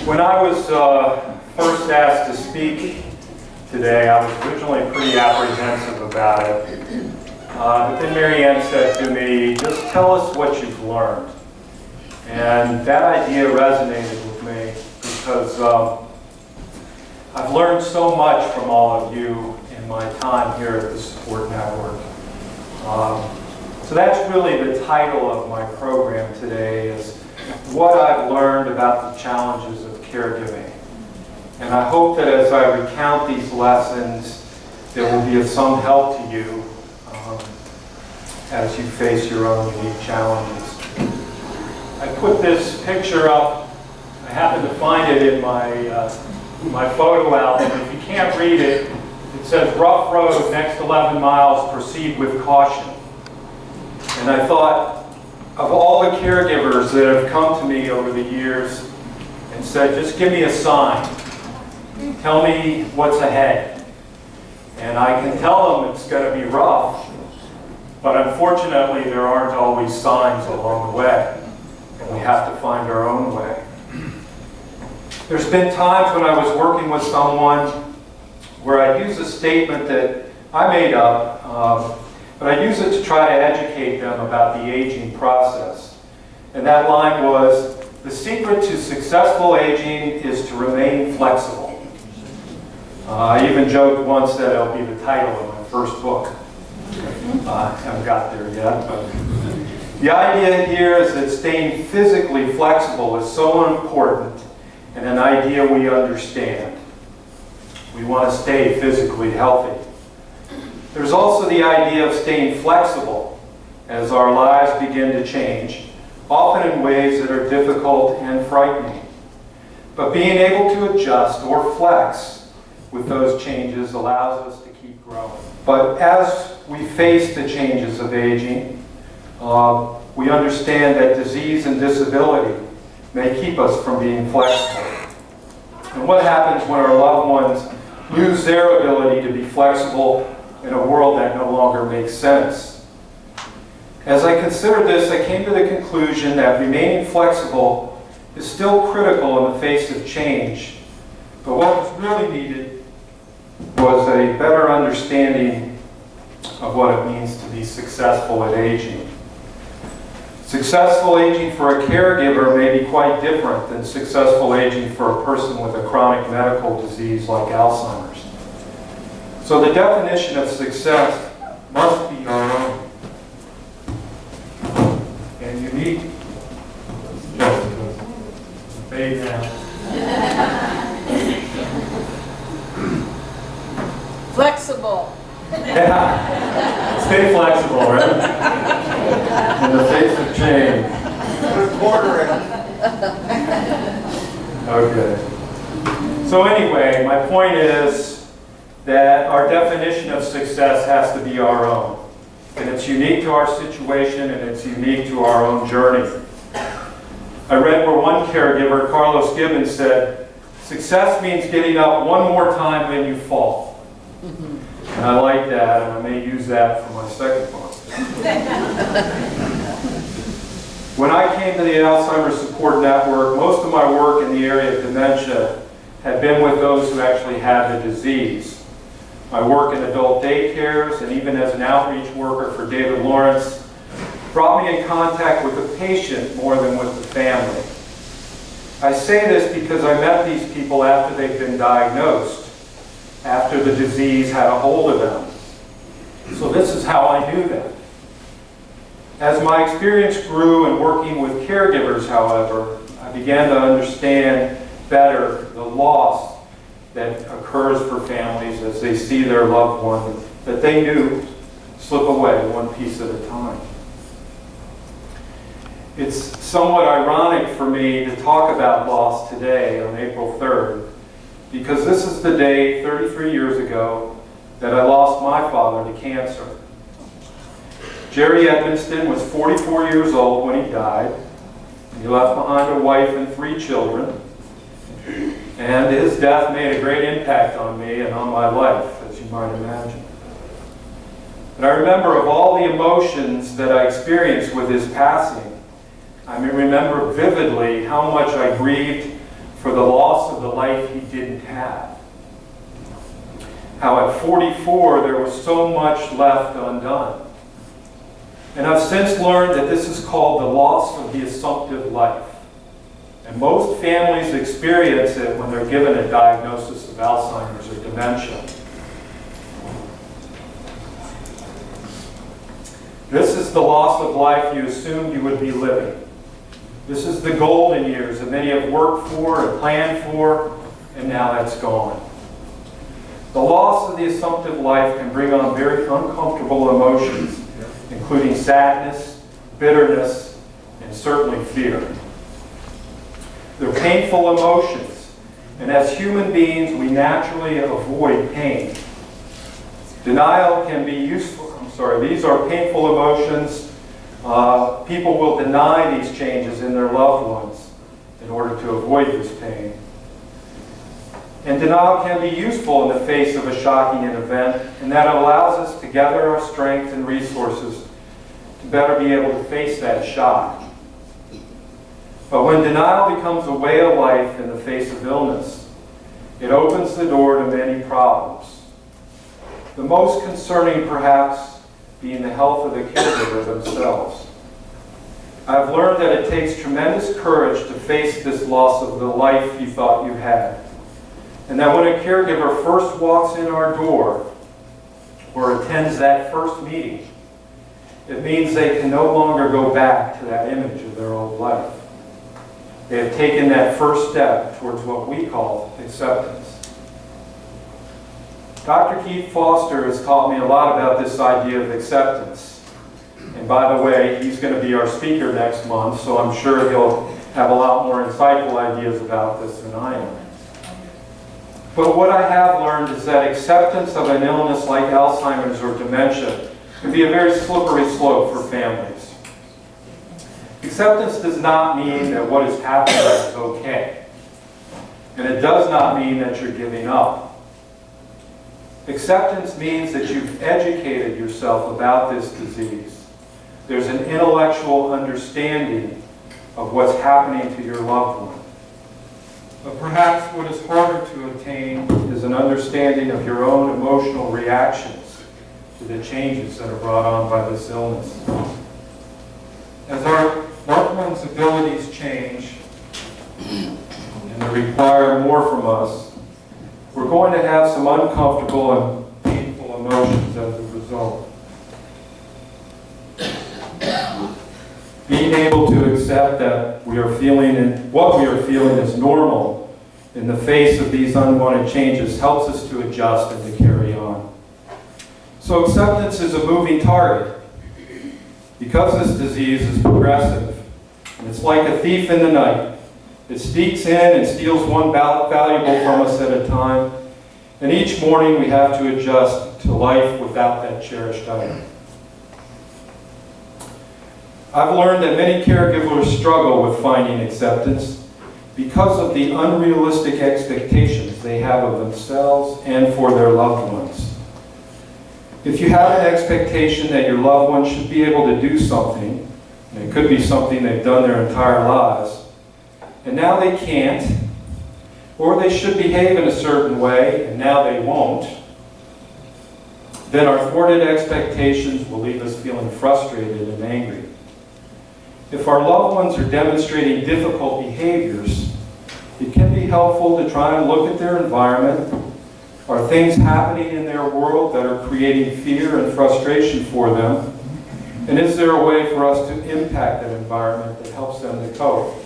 When I was first asked to speak today, I was originally pretty apprehensive about it. But then Mary Ann said to me, just tell us what you've learned. And that idea resonated with me because I've learned so much from all of you in my time here at the Support Network. So that's really the title of my program today, is what I've learned about the challenges of caregiving. And I hope that as I recount these lessons, they will be of some help to you as you face your own unique challenges. I put this picture up. I happened to find it in my photo album. If you can't read it, it says, "Rough road, next 11 miles, proceed with caution." And I thought of all the caregivers that have come to me over the years and said, just give me a sign. Tell me what's ahead. And I can tell them it's going to be rough, but unfortunately there aren't always signs along the way. And we have to find our own way. There's been times when I was working with someone where I use a statement that I made up, but I use it to try to educate them about the aging process. And that line was, the secret to successful aging is to remain flexible. I even joked once that it'll be the title of my first book. I haven't got there yet, but the idea here is that staying physically flexible is so important and an idea we understand. We want to stay physically healthy. There's also the idea of staying flexible as our lives begin to change, often in ways that are difficult and frightening. But being able to adjust or flex with those changes allows us to keep growing. But as we face the changes of aging, we understand that disease and disability may keep us from being flexible. And what happens when our loved ones lose their ability to be flexible in a world that no longer makes sense? As I considered this, I came to the conclusion that remaining flexible is still critical in the face of change. But what was really needed was a better understanding of what it means to be successful at aging. Successful aging for a caregiver may be quite different than successful aging for a person with a chronic medical disease like Alzheimer's. So the definition of success must be our own and unique. Fade now. Flexible. Yeah. Stay flexible, right? In the face of change. Okay. So anyway, my point is that our definition of success has to be our own. And it's unique to our situation and it's unique to our own journey. I read where one caregiver, Carlos Gibbons, said, success means getting up one more time than you fall. And I like that, and I may use that for my second book. When I came to the Alzheimer Support Network, most of my work in the area of dementia had been with those who actually had the disease. My work in adult daycares and even as an outreach worker for David Lawrence brought me in contact with the patient more than with the family. I say this because I met these people after they'd been diagnosed, after the disease had a hold of them. So this is how I knew them. As my experience grew in working with caregivers, however, I began to understand better the loss that occurs for families as they see their loved one that they knew slip away one piece at a time. It's somewhat ironic for me to talk about loss today on April 3rd, because this is the day 33 years ago that I lost my father to cancer. Jerry Edmonston was 44 years old when he died. He left behind a wife and 3 children. And his death made a great impact on me and on my life, as you might imagine. And I remember of all the emotions that I experienced with his passing, I remember vividly how much I grieved for the loss of the life he didn't have. How at 44 there was so much left undone. And I've since learned that this is called the loss of the assumptive life. And most families experience it when they're given a diagnosis of Alzheimer's or dementia. This is the loss of life you assumed you would be living. This is the golden years that many have worked for and planned for, and now that's gone. The loss of the assumptive life can bring on very uncomfortable emotions, including sadness, bitterness, and certainly fear. They're painful emotions, and as human beings, we naturally avoid pain. Denial can be useful. These are painful emotions. People will deny these changes in their loved ones in order to avoid this pain. And denial can be useful in the face of a shocking event, and that allows us to gather our strength and resources to better be able to face that shock. But when denial becomes a way of life in the face of illness, it opens the door to many problems. The most concerning, perhaps, being the health of the caregiver themselves. I've learned that it takes tremendous courage to face this loss of the life you thought you had. And that when a caregiver first walks in our door or attends that first meeting, it means they can no longer go back to that image of their old life. They have taken that first step towards what we call acceptance. Dr. Keith Foster has taught me a lot about this idea of acceptance. And by the way, he's going to be our speaker next month, so I'm sure he'll have a lot more insightful ideas about this than I am. But what I have learned is that acceptance of an illness like Alzheimer's or dementia can be a very slippery slope for families. Acceptance does not mean that what is happening is okay. And it does not mean that you're giving up. Acceptance means that you've educated yourself about this disease. There's an intellectual understanding of what's happening to your loved one. But perhaps what is harder to attain is an understanding of your own emotional reactions to the changes that are brought on by this illness. As our loved one's abilities change and they require more from us, we're going to have some uncomfortable and painful emotions as a result. Being able to accept that we are feeling and what we are feeling is normal in the face of these unwanted changes helps us to adjust and to carry on. So acceptance is a moving target. Because this disease is progressive, and it's like a thief in the night. It sneaks in and steals one valuable from us at a time, and each morning we have to adjust to life without that cherished item. I've learned that many caregivers struggle with finding acceptance because of the unrealistic expectations they have of themselves and for their loved ones. If you have an expectation that your loved one should be able to do something, and it could be something they've done their entire lives, and now they can't, or they should behave in a certain way, and now they won't, then our thwarted expectations will leave us feeling frustrated and angry. If our loved ones are demonstrating difficult behaviors, it can be helpful to try and look at their environment. Are things happening in their world that are creating fear and frustration for them? And is there a way for us to impact that environment that helps them to cope?